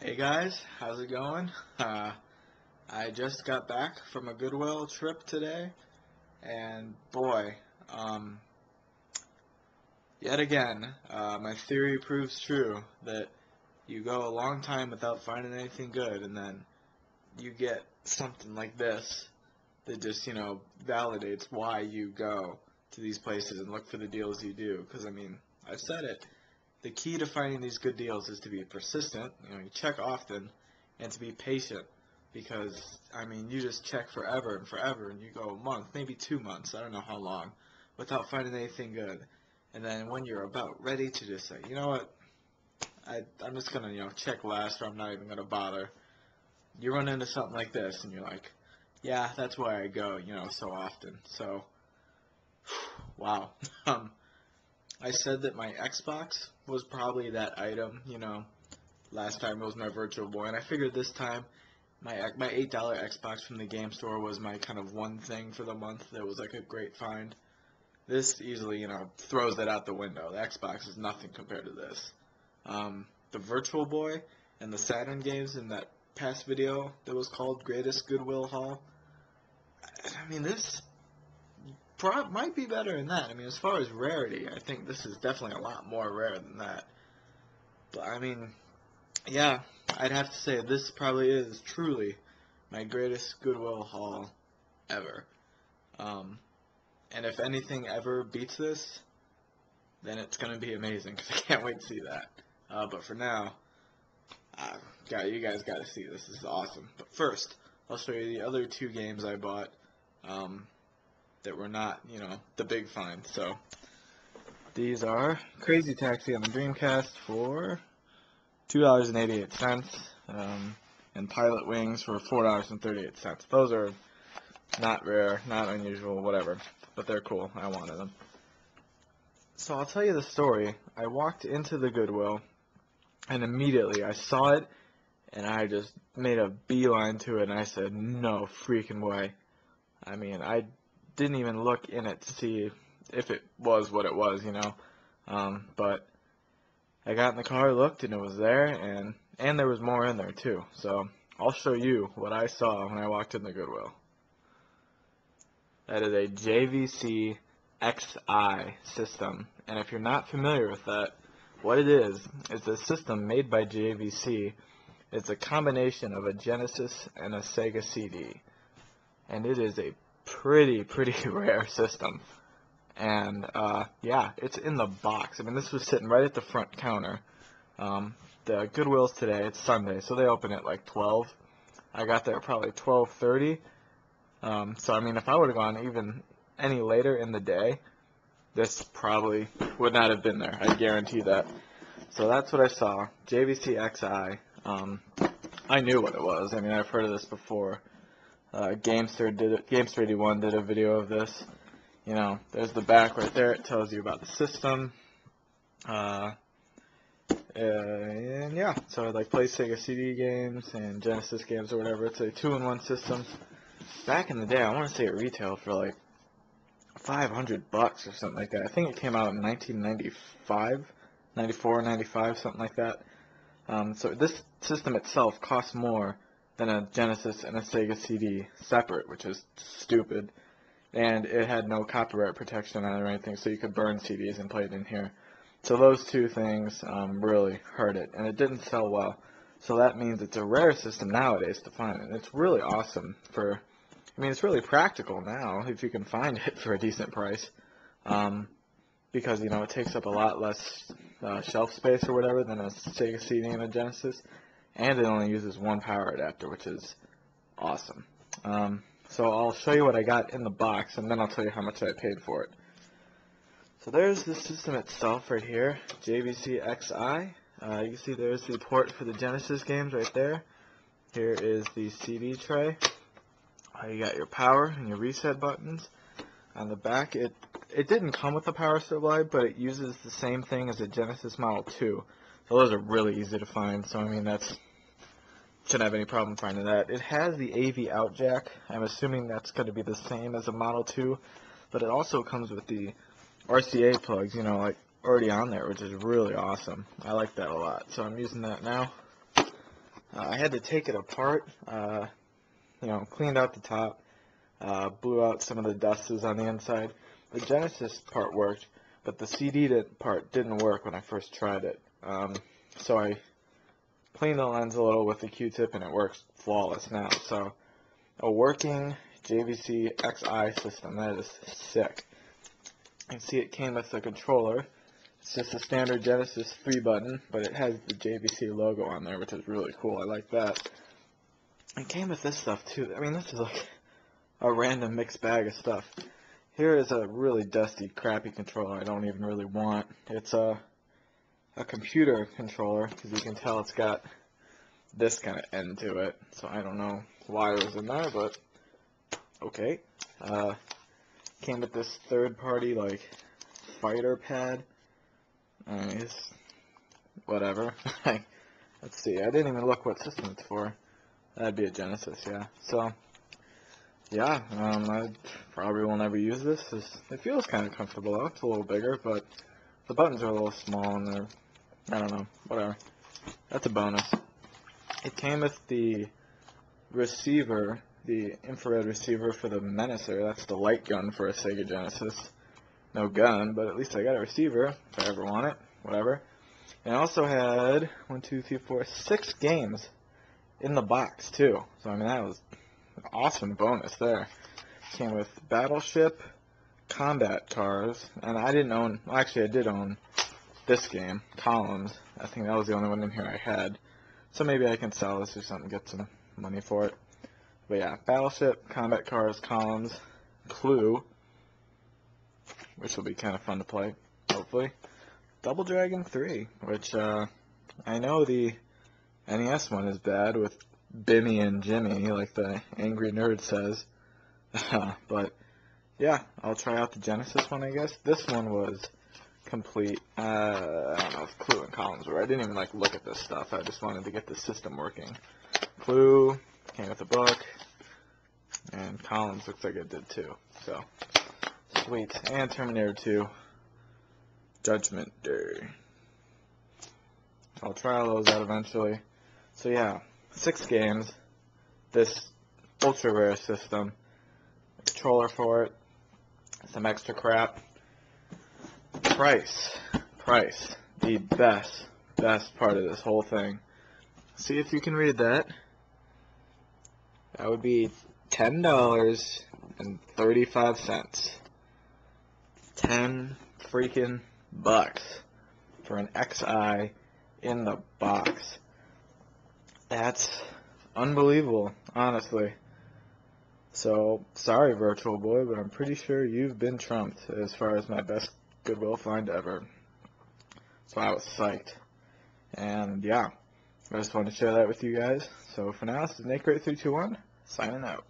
Hey guys, how's it going? I just got back from a Goodwill trip today, and boy, um, yet again, my theory proves true that you go a long time without finding anything good, and then you get something like this that just, validates why you go to these places and look for the deals you do. Because, I've said it. The key to finding these good deals is to be persistent, you check often, and to be patient, because, you just check forever and forever, and you go a month, maybe 2 months, I don't know how long, without finding anything good. And then when you're about ready to just say, you know what, I'm just going to, check last, or I'm not even going to bother, you run into something like this, and you're like, yeah, that's why I go, so often. So, wow. I said that my Xbox was probably that item, last time it was my Virtual Boy, and I figured this time my $8 Xbox from the game store was my kind of one thing for the month that was like a great find. This easily, throws that out the window. The Xbox is nothing compared to this. The Virtual Boy and the Saturn games in that past video that was called Greatest Goodwill Haul, this might be better than that. As far as rarity, I think this is definitely a lot more rare than that. But, yeah, I'd have to say this probably is truly my greatest Goodwill haul ever. And if anything ever beats this, then it's going to be amazing, because I can't wait to see that. But for now, you guys got to see this. This is awesome. But first, I'll show you the other two games I bought that were not, the big find. So, these are Crazy Taxi on the Dreamcast for $2.88, and Pilot Wings for $4.38. Those are not rare, not unusual, whatever, but they're cool. I wanted them. So I'll tell you the story. I walked into the Goodwill, and immediately I saw it, and I just made a beeline to it, and I said, no freaking way. I didn't even look in it to see if it was what it was, but I got in the car, looked, and it was there, and there was more in there too. So I'll show you what I saw when I walked in the Goodwill. That is a JVC XI system, and if you're not familiar with that, what it is a system made by JVC. It's a combination of a Genesis and a Sega CD, and it is a pretty rare system. And yeah, it's in the box. This was sitting right at the front counter. The Goodwill's today, it's Sunday, so they open at like 12. I got there probably 12:30. So if I would have gone even any later in the day, this probably would not have been there. I guarantee that. So that's what I saw. JVC XI. I knew what it was. I've heard of this before. Games31 did a video of this. There's the back right there. It tells you about the system. And yeah, so I play Sega CD games and Genesis games or whatever. It's a 2-in-1 system. Back in the day, I want to say it retailed for like $500 or something like that. I think it came out in 1995, 94, 95, something like that. So this system itself costs more than a Genesis and a Sega CD separate, which is stupid. And it had no copyright protection on it or anything, so you could burn CDs and play it in here. So those two things really hurt it, and it didn't sell well. So that means it's a rare system nowadays to find, and it's really awesome for, it's really practical now if you can find it for a decent price, because, it takes up a lot less shelf space or whatever than a Sega CD and a Genesis, and it only uses one power adapter, which is awesome. So I'll show you what I got in the box, and then I'll tell you how much I paid for it. So there's the system itself right here, JVC XI. You can see there's the port for the Genesis games right there. Here is the CD tray. You got your power and your reset buttons. On the back, it didn't come with the power supply, but it uses the same thing as a Genesis Model 2. So those are really easy to find, so shouldn't have any problem finding that. It has the AV out jack. I'm assuming that's going to be the same as a Model 2, but it also comes with the RCA plugs, already on there, which is really awesome. I like that a lot. So I'm using that now. I had to take it apart, cleaned out the top, blew out some of the dusters on the inside. The Genesis part worked, but the CD part didn't work when I first tried it. So I cleaned the lens a little with the Q-tip, and it works flawless now. So a working JVC XI system, that is sick. You can see it came with the controller. It's just a standard Genesis 3-button, but it has the JVC logo on there, which is really cool. I like that. It came with this stuff too. I mean, this is like a random mixed bag of stuff. Here is a really dusty, crappy controller I don't even really want. It's a computer controller, because you can tell it's got this kind of end to it. So I don't know why it was in there, but okay. Came with this third-party, like, fighter pad. It's whatever. Let's see, I didn't even look what system it's for. That'd be a Genesis, yeah. So, yeah, I probably will never use this. It feels kind of comfortable though. It's a little bigger, but the buttons are a little small and they're, I don't know, whatever. That's a bonus. It came with the receiver, the infrared receiver for the Menacer. That's the light gun for a Sega Genesis. No gun, but at least I got a receiver if I ever want it, whatever. And I also had 6 games in the box too. So I mean, that was an awesome bonus there. Came with Battleship, Combat Cars, and I didn't own, well, actually I did own this game, Columns. I think that was the only one in here I had. So maybe I can sell this or something, get some money for it. But yeah, Battleship, Combat Cars, Columns, Clue, which will be kind of fun to play, hopefully. Double Dragon 3, which I know the NES one is bad with Bimmy and Jimmy, like the Angry Nerd says. But yeah, I'll try out the Genesis one, I guess. This one was complete. I don't know if Clue and Columns were. I didn't even look at this stuff. I just wanted to get the system working. Clue came with a book, and Columns looks like it did too. So sweet. And Terminator 2, Judgment Day. I'll try all those out eventually. So yeah, 6 games, this ultra rare system, a controller for it, some extra crap. Price, the best part of this whole thing. See if you can read that. That would be $10.35. 10 freaking bucks for an XI in the box. That's unbelievable, honestly. So, sorry, Virtual Boy, but I'm pretty sure you've been trumped as far as my best Goodwill find ever. So I was psyched. And yeah, I just wanted to share that with you guys. So for now, this is NateGreat321, signing out.